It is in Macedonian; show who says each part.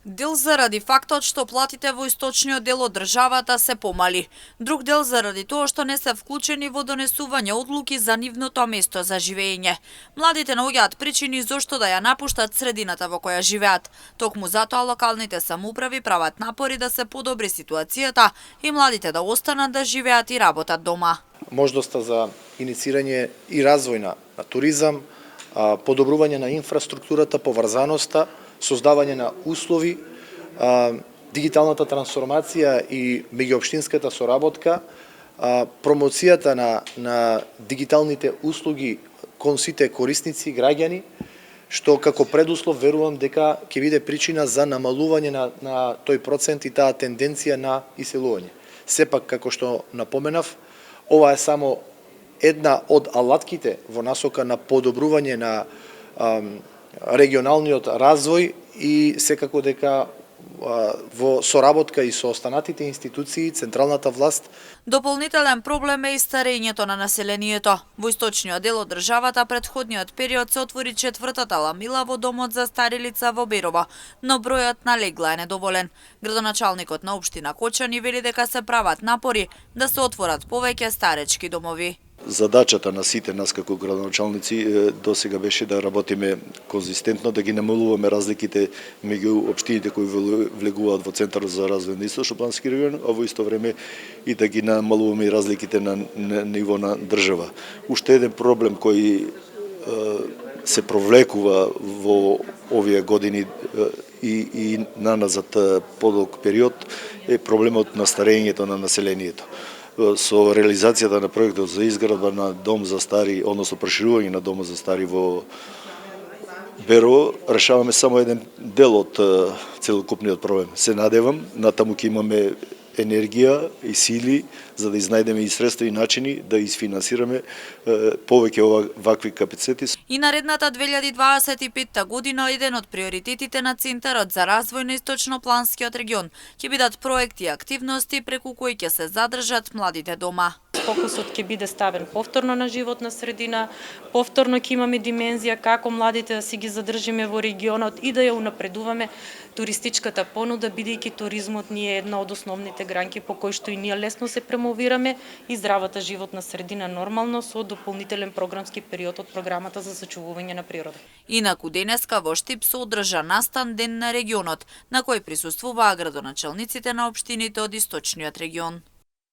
Speaker 1: Дел заради фактот што платите во источниот дел од државата се помали. Друг дел заради тоа што не се вклучени во донесување одлуки за нивното место за живење. Младите наоѓаат причини зошто да ја напуштат средината во која живеат. Токму затоа локалните самоуправи прават напори да се подобри ситуацијата и младите да останат да живеат и работат дома.
Speaker 2: Можноста за иницирање и развој на туризам, подобрување на инфраструктурата, поврзаноста, создавање на услови, дигиталната трансформација и меѓуопштинската соработка, промоцијата на дигиталните услуги кон сите корисници граѓани, што како предуслов верувам дека ќе биде причина за намалување на тој процент и таа тенденција на иселување. Сепак, како што напоменав, ова е само една од алатките во насока на подобрување на регионалниот развој и секако дека во соработка и со останатите институции, централната власт.
Speaker 1: Дополнителен проблем е и старењето на населението. Во источниот дел од државата претходниот период се отвори четвртата ламила во домот за стари лица во Берово, но бројот на легла е недоволен. Градоначалникот на општина Кочани вели дека се прават напори да се отворат повеќе старечки домови.
Speaker 3: Задачата на сите нас како градоначалници досега беше да работиме конзистентно, да ги намалуваме разликите меѓу општините кои влегуваат во Центарот за развој на Источноплански регион, а во исто време и да ги намалуваме разликите на ниво на држава. Уште еден проблем кој се провлекува во овие години и наназад подолг период е проблемот на старењето на населението. Со реализацијата на проектот за изградба на дом за стари, односно проширување на дома за стари во Берово, решаваме само еден дел од целокупниот проблем. Се надевам, натаму ќе имаме енергија и сили за да изнајдеме и средства и начини да изфинансираме повеќе вакви капацитети.
Speaker 1: И наредната 2025 година еден од приоритетите на Центарот за развој на Источнопланскиот регион ќе бидат проекти и активности преку кои ќе се задржат младите дома.
Speaker 4: Фокусот ќе биде ставен повторно на животна средина, повторно ќе имаме димензија како младите да си ги задржиме во регионот и да ја унапредуваме туристичката понуда, бидејќи туризмот ни е една од основните гранки по кои што и ние лесно се промовираме и здравата животна средина нормално со дополнителен програмски период од програмата за зачувување на природа.
Speaker 1: Инаку денеска во Штип се одржа настан ден на регионот, на кој присуствуваа градоначалниците на општините од Источниот регион.